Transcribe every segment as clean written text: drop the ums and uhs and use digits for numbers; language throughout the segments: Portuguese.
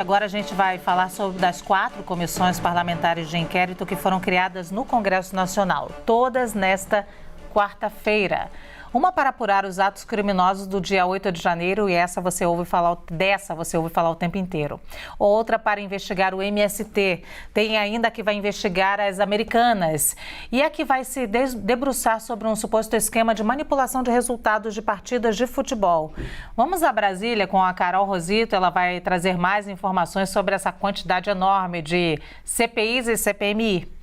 Agora a gente vai falar sobre das 4 comissões parlamentares de inquérito que foram criadas no Congresso Nacional, todas nesta quarta-feira. Uma para apurar os atos criminosos do dia 8 de janeiro e dessa você ouve falar o tempo inteiro. Outra para investigar o MST. Tem ainda a que vai investigar as Americanas. E a que vai se debruçar sobre um suposto esquema de manipulação de resultados de partidas de futebol. Vamos a Brasília com a Carol Rosito. Ela vai trazer mais informações sobre essa quantidade enorme de CPIs e CPMI.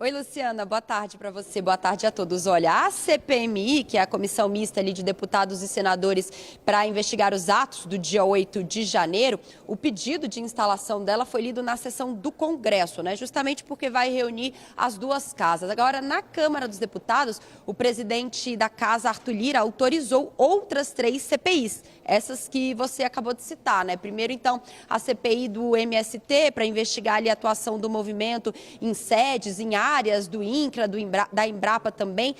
Oi, Luciana, boa tarde para você, boa tarde a todos. Olha, a CPMI, que é a Comissão Mista ali de Deputados e Senadores para investigar os atos do dia 8 de janeiro, o pedido de instalação dela foi lido na sessão do Congresso, né? Justamente porque vai reunir as duas casas. Agora, na Câmara dos Deputados, o presidente da Casa, Arthur Lira, autorizou outras 3 CPIs, essas que você acabou de citar, né? Primeiro, então, a CPI do MST, para investigar ali a atuação do movimento em sedes, em áreas do INCRA, da Embrapa também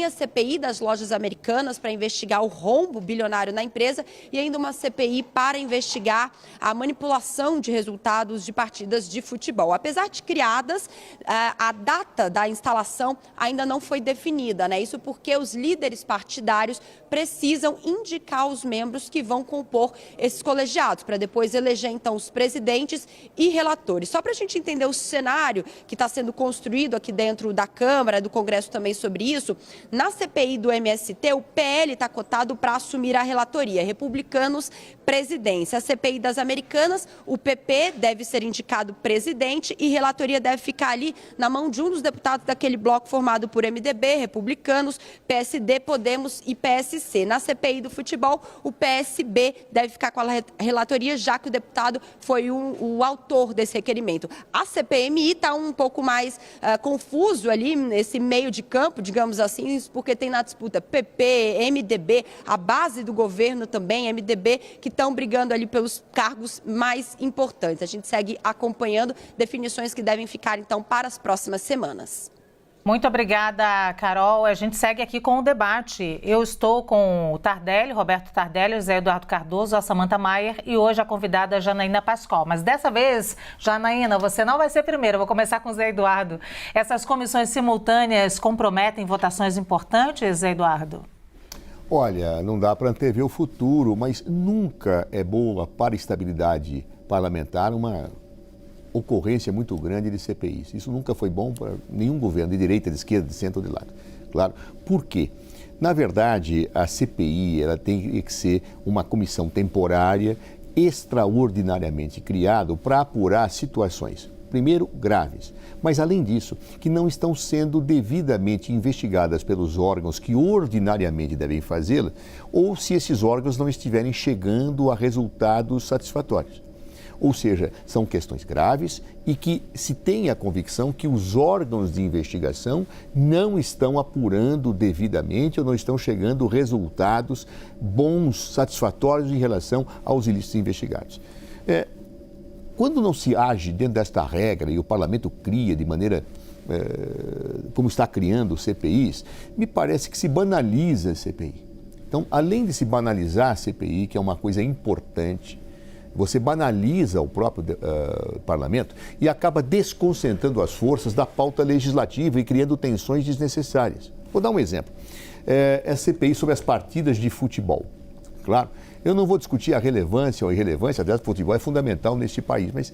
a CPI das lojas americanas para investigar o rombo bilionário na empresa e ainda uma CPI para investigar a manipulação de resultados de partidas de futebol. Apesar de criadas, a data da instalação ainda não foi definida, né? Isso porque os líderes partidários precisam indicar os membros que vão compor esses colegiados, para depois eleger, então, os presidentes e relatores. Só para a gente entender o cenário que está sendo construído aqui dentro da Câmara, do Congresso também sobre isso, na CPI do MST, o PL está cotado para assumir a relatoria, republicanos, presidência. A CPI das Americanas, o PP deve ser indicado presidente e relatoria deve ficar ali na mão de um dos deputados daquele bloco formado por MDB, republicanos, PSD, Podemos e PSC. Na CPI do futebol, o PSB deve ficar com a relatoria, já que o deputado foi o autor desse requerimento. A CPMI está um pouco mais confuso ali nesse meio de campo, digamos assim, porque tem na disputa PP, MDB, a base do governo também, MDB, que estão brigando ali pelos cargos mais importantes. A gente segue acompanhando definições que devem ficar, então, para as próximas semanas. Muito obrigada, Carol. A gente segue aqui com o debate. Eu estou com o Tardelli, Roberto Tardelli, o Zé Eduardo Cardoso, a Samantha Maier e hoje a convidada a Janaína Pascoal. Mas dessa vez, Janaína, você não vai ser primeira. Eu vou começar com o Zé Eduardo. Essas comissões simultâneas comprometem votações importantes, Zé Eduardo? Olha, não dá para antever o futuro, mas nunca é boa para a estabilidade parlamentar uma ocorrência muito grande de CPIs. Isso nunca foi bom para nenhum governo, de direita, de esquerda, de centro ou de lado. Claro. Por quê? Na verdade, a CPI ela tem que ser uma comissão temporária, extraordinariamente criada para apurar situações, primeiro, graves, mas além disso, que não estão sendo devidamente investigadas pelos órgãos que ordinariamente devem fazê-la, ou se esses órgãos não estiverem chegando a resultados satisfatórios. Ou seja, são questões graves e que se tem a convicção que os órgãos de investigação não estão apurando devidamente ou não estão chegando resultados bons, satisfatórios em relação aos ilícitos investigados. Quando não se age dentro desta regra e o parlamento cria de maneira como está criando CPIs, me parece que se banaliza a CPI. Então, além de se banalizar a CPI, que é uma coisa importante, você banaliza o próprio parlamento e acaba desconcentrando as forças da pauta legislativa e criando tensões desnecessárias. Vou dar um exemplo. A CPI sobre as partidas de futebol. Claro, eu não vou discutir a relevância ou a irrelevância, aliás, o futebol é fundamental neste país, mas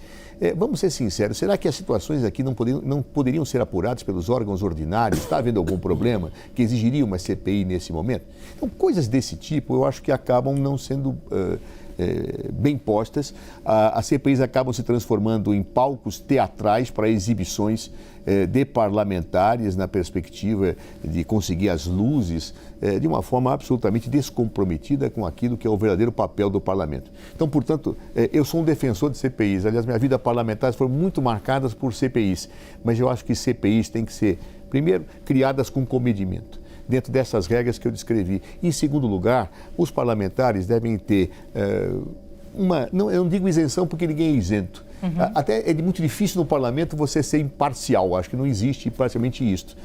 vamos ser sinceros, será que as situações aqui não poderiam ser apuradas pelos órgãos ordinários? Está havendo algum problema que exigiria uma CPI nesse momento? Então, coisas desse tipo eu acho que acabam não sendo bem postas. As CPIs acabam se transformando em palcos teatrais para exibições de parlamentares na perspectiva de conseguir as luzes de uma forma absolutamente descomprometida com aquilo que é o verdadeiro papel do parlamento. Então, portanto, eu sou um defensor de CPIs. Aliás, minha vida parlamentar foi muito marcada por CPIs, mas eu acho que CPIs têm que ser, primeiro, criadas com comedimento, dentro dessas regras que eu descrevi. Em segundo lugar, os parlamentares devem ter eu não digo isenção porque ninguém é isento, Até é muito difícil no parlamento você ser imparcial, acho que não existe parcialmente isso.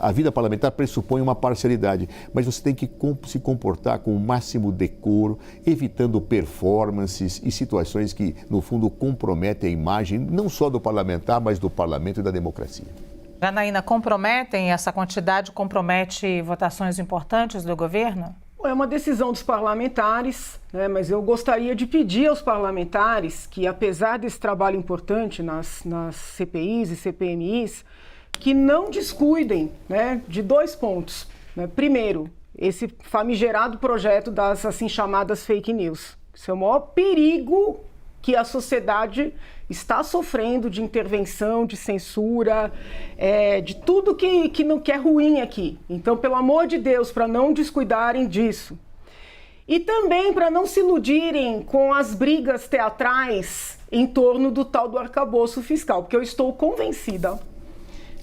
A vida parlamentar pressupõe uma parcialidade, mas você tem que se comportar com o máximo decoro, evitando performances e situações que, no fundo, comprometem a imagem não só do parlamentar, mas do parlamento e da democracia. Janaína, essa quantidade compromete votações importantes do governo? É uma decisão dos parlamentares, né, mas eu gostaria de pedir aos parlamentares que, apesar desse trabalho importante nas CPIs e CPMIs, que não descuidem, né, de 2 pontos. Né? Primeiro, esse famigerado projeto das assim chamadas fake news. Isso é o maior perigo que a sociedade está sofrendo de intervenção, de censura, de tudo que não é ruim aqui. Então, pelo amor de Deus, para não descuidarem disso. E também para não se iludirem com as brigas teatrais em torno do tal do arcabouço fiscal, porque eu estou convencida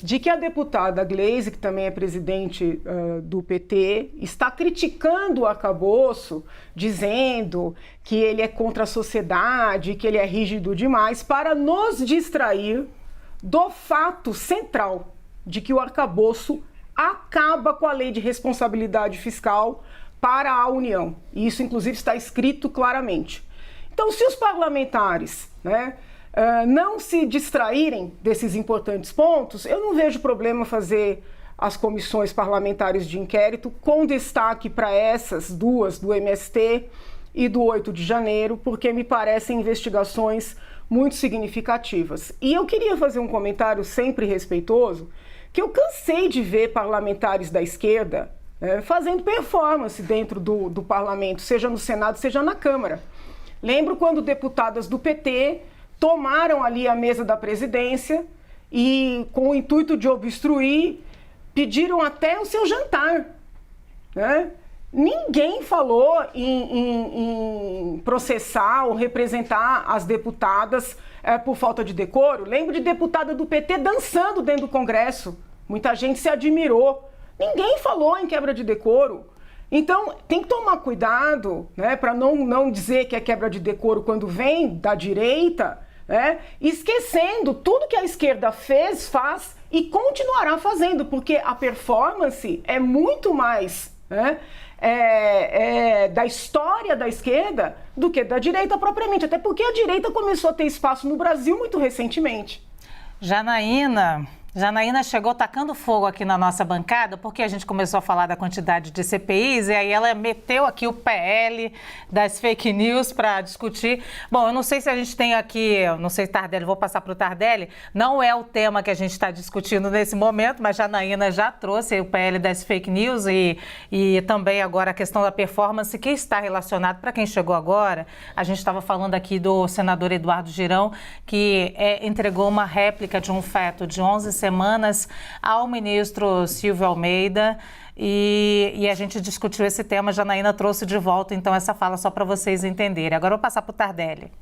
de que a deputada Gleisi, que também é presidente do PT, está criticando o arcabouço, dizendo que ele é contra a sociedade, que ele é rígido demais, para nos distrair do fato central de que o arcabouço acaba com a lei de responsabilidade fiscal para a União. E isso, inclusive, está escrito claramente. Então, se os parlamentares, né, não se distraírem desses importantes pontos, eu não vejo problema fazer as comissões parlamentares de inquérito com destaque para essas 2, do MST e do 8 de janeiro, porque me parecem investigações muito significativas. E eu queria fazer um comentário sempre respeitoso, que eu cansei de ver parlamentares da esquerda fazendo performance dentro do parlamento, seja no Senado, seja na Câmara. Lembro quando deputadas do PT tomaram ali a mesa da presidência e, com o intuito de obstruir, pediram até o seu jantar. Né? Ninguém falou em processar ou representar as deputadas por falta de decoro. Lembro de deputada do PT dançando dentro do Congresso. Muita gente se admirou. Ninguém falou em quebra de decoro. Então, tem que tomar cuidado, né, para não dizer que é quebra de decoro quando vem da direita, esquecendo tudo que a esquerda faz e continuará fazendo, porque a performance é muito mais da história da esquerda do que da direita propriamente, até porque a direita começou a ter espaço no Brasil muito recentemente. Janaína chegou tacando fogo aqui na nossa bancada, porque a gente começou a falar da quantidade de CPIs e aí ela meteu aqui o PL das fake news para discutir. Bom, eu não sei se a gente tem aqui, não sei, Tardelli, vou passar para o Tardelli, não é o tema que a gente está discutindo nesse momento, mas Janaína já trouxe o PL das fake news e também agora a questão da performance, que está relacionado, para quem chegou agora, a gente estava falando aqui do senador Eduardo Girão, que entregou uma réplica de um feto de 11 semanas ao ministro Silvio Almeida e a gente discutiu esse tema. Janaína trouxe de volta, então, essa fala só para vocês entenderem. Agora eu vou passar para o Tardelli.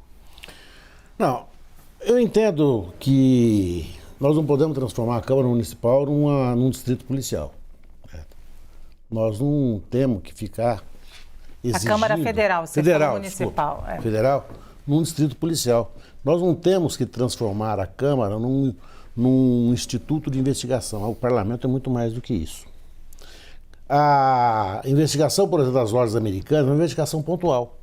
Não, eu entendo que nós não podemos transformar a Câmara Municipal num distrito policial. Nós não temos que ficar exigindo... A Câmara Federal, você falou municipal. Federal, num distrito policial. Nós não temos que transformar a Câmara num instituto de investigação. O parlamento é muito mais do que isso. A investigação, por exemplo, das lojas americanas é uma investigação pontual,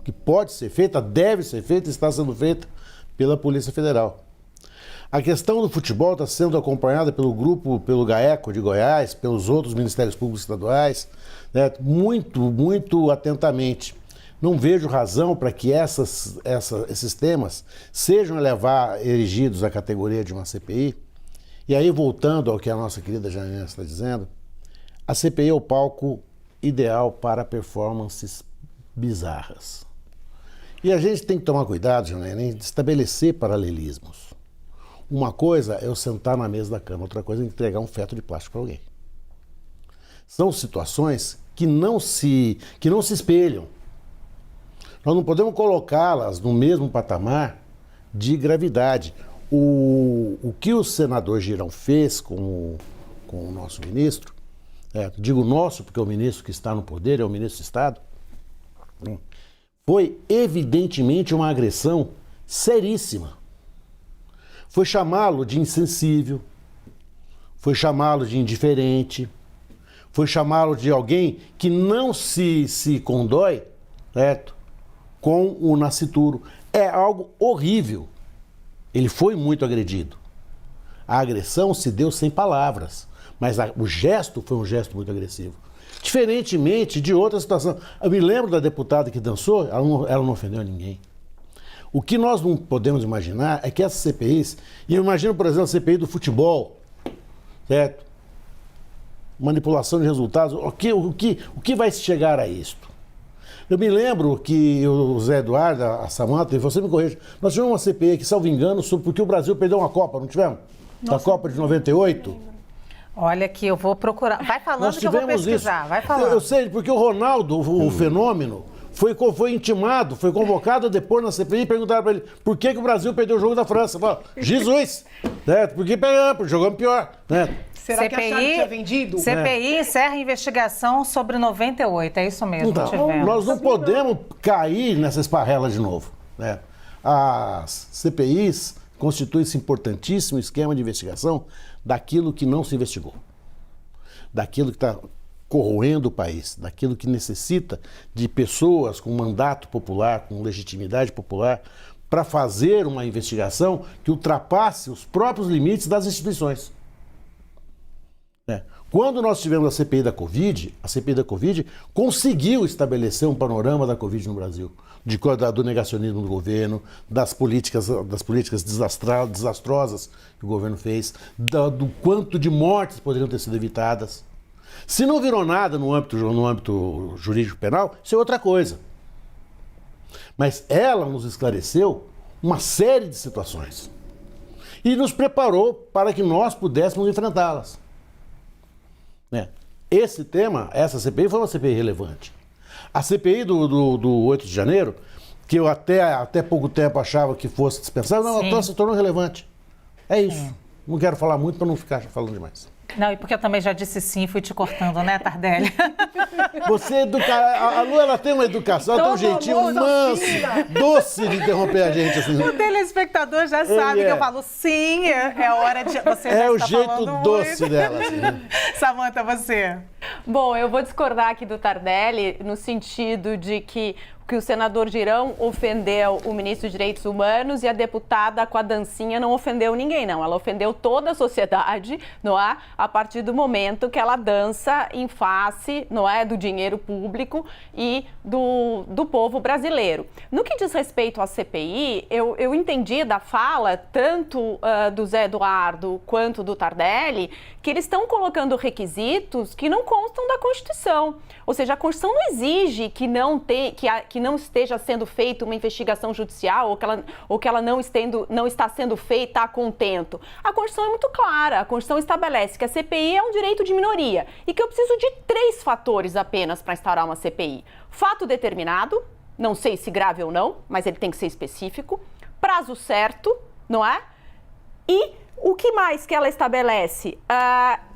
que pode ser feita, deve ser feita, está sendo feita pela Polícia Federal. A questão do futebol está sendo acompanhada pelo GAECO de Goiás, pelos outros ministérios públicos estaduais, né, muito atentamente. Não vejo razão para que esses temas sejam erigidos à categoria de uma CPI. E aí, voltando ao que a nossa querida Janaína está dizendo, a CPI é o palco ideal para performances bizarras. E a gente tem que tomar cuidado, Janaína, em estabelecer paralelismos. Uma coisa é eu sentar na mesa da Câmara, outra coisa é entregar um feto de plástico para alguém. São situações que não se espelham. Nós não podemos colocá-las no mesmo patamar de gravidade. O que o senador Girão fez com o nosso ministro, digo nosso porque o ministro que está no poder é o ministro de Estado, foi evidentemente uma agressão seríssima foi chamá-lo de insensível, foi chamá-lo de indiferente, foi chamá-lo de alguém que não se condói, certo, com o nascituro. É algo horrível. Ele foi muito agredido. A agressão se deu sem palavras, mas o gesto foi um gesto muito agressivo. Diferentemente de outra situação. Eu me lembro da deputada que dançou, ela não ofendeu ninguém. O que nós não podemos imaginar é que essas CPIs, e eu imagino, por exemplo, a CPI do futebol, certo? Manipulação de resultados, o que vai chegar a isto? Eu me lembro que o Zé Eduardo, a Samanta, e você me corrija, nós tivemos uma CPI aqui, salvo engano, porque o Brasil perdeu uma Copa, não tivemos? Da Copa de 98? Olha que eu vou procurar. Vai falando que eu vou pesquisar, isso. Vai falando. Eu sei, porque o Ronaldo, o fenômeno, foi intimado, foi convocado a depor na CPI e perguntaram para ele por que o Brasil perdeu o jogo da França. Falou, Jesus, né? Porque perdemos, jogamos pior, né? Será que acharam que tinha vendido? CPI encerra a investigação sobre 98, é isso mesmo, Então, tivemos. nós não podemos cair nessa esparrela de novo, né? As CPIs constituem esse importantíssimo esquema de investigação daquilo que não se investigou, daquilo que está corroendo o país, daquilo que necessita de pessoas com mandato popular, com legitimidade popular, para fazer uma investigação que ultrapasse os próprios limites das instituições. Quando nós tivemos a CPI da Covid conseguiu estabelecer um panorama da Covid no Brasil, do negacionismo do governo, das políticas desastrosas que o governo fez, do quanto de mortes poderiam ter sido evitadas. Se não virou nada no âmbito jurídico penal, isso é outra coisa. Mas ela nos esclareceu uma série de situações e nos preparou para que nós pudéssemos enfrentá-las. Esse tema, essa CPI foi uma CPI relevante. A CPI do 8 de janeiro, que eu até pouco tempo achava que fosse dispensável, ela se tornou relevante. É isso. Não quero falar muito para não ficar falando demais. Não, e porque eu também já disse sim, fui te cortando, né, Tardelli? Você a Lu, ela tem uma educação, ela tem um jeitinho manso, doce de interromper a gente. Assim. O telespectador já sabe que eu falo sim, é hora de... Você já o está jeito doce muito. dela. Assim, né? Samanta, você? Bom, eu vou discordar aqui do Tardelli no sentido de que o senador Girão ofendeu o ministro de Direitos Humanos e a deputada com a dancinha não ofendeu ninguém, não. Ela ofendeu toda a sociedade, não é? A partir do momento que ela dança em face, não é, do dinheiro público e do povo brasileiro. No que diz respeito à CPI, eu entendi da fala, tanto do Zé Eduardo quanto do Tardelli, que eles estão colocando requisitos que não constam da Constituição. Ou seja, a Constituição não exige que não esteja sendo feita uma investigação judicial ou que ela não está sendo feita a contento. A Constituição é muito clara. A Constituição estabelece que a CPI é um direito de minoria e que eu preciso de 3 fatores apenas para instaurar uma CPI. Fato determinado, não sei se grave ou não, mas ele tem que ser específico. Prazo certo, não é? E o que mais que ela estabelece?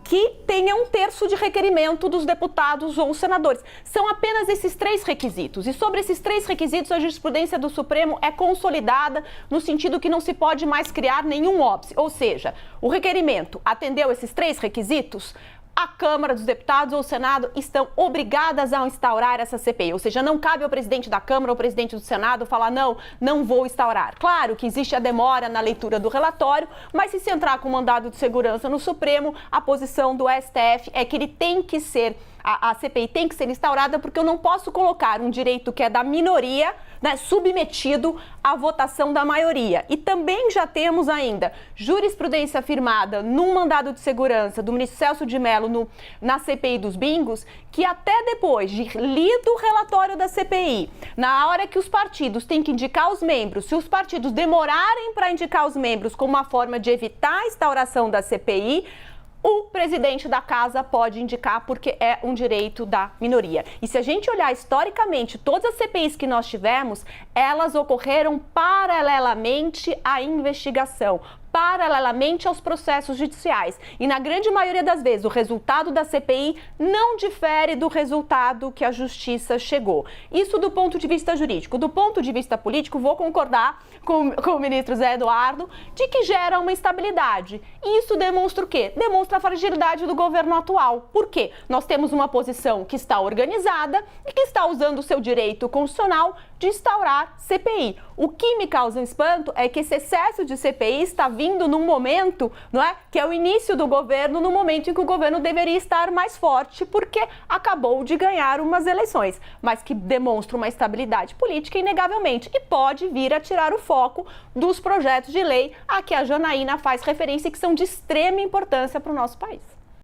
Que tenha 1/3 de requerimento dos deputados ou senadores. São apenas esses 3 requisitos. E sobre esses 3 requisitos, a jurisprudência do Supremo é consolidada no sentido que não se pode mais criar nenhum óbice. Ou seja, o requerimento atendeu esses 3 requisitos, a Câmara dos Deputados ou o Senado estão obrigadas a instaurar essa CPI. Ou seja, não cabe ao presidente da Câmara ou ao presidente do Senado falar não vou instaurar. Claro que existe a demora na leitura do relatório, mas se entrar com mandado de segurança no Supremo, a posição do STF é que ele tem que ser, a CPI tem que ser instaurada, porque eu não posso colocar um direito que é da minoria, né, submetido à votação da maioria. E também já temos ainda jurisprudência firmada num mandado de segurança do ministro Celso de Mello na CPI dos bingos, que até depois de lido o relatório da CPI, na hora que os partidos têm que indicar os membros, se os partidos demorarem para indicar os membros como uma forma de evitar a instauração da CPI, o presidente da casa pode indicar, porque é um direito da minoria. E se a gente olhar historicamente, todas as CPIs que nós tivemos, elas ocorreram paralelamente à investigação. paralelamente aos processos judiciais. E na grande maioria das vezes, o resultado da CPI não difere do resultado que a Justiça chegou. Isso do ponto de vista jurídico. Do ponto de vista político, vou concordar com o ministro Zé Eduardo de que gera uma instabilidade. E isso demonstra o quê? Demonstra a fragilidade do governo atual. Por quê? Nós temos uma posição que está organizada e que está usando o seu direito constitucional de instaurar CPI. O que me causa espanto é que esse excesso de CPI está vindo num momento, não é? Que é o início do governo, no momento em que o governo deveria estar mais forte, porque acabou de ganhar umas eleições, mas que demonstra uma estabilidade política inegavelmente e pode vir a tirar o foco dos projetos de lei a que a Janaína faz referência e que são de extrema importância para o nosso país.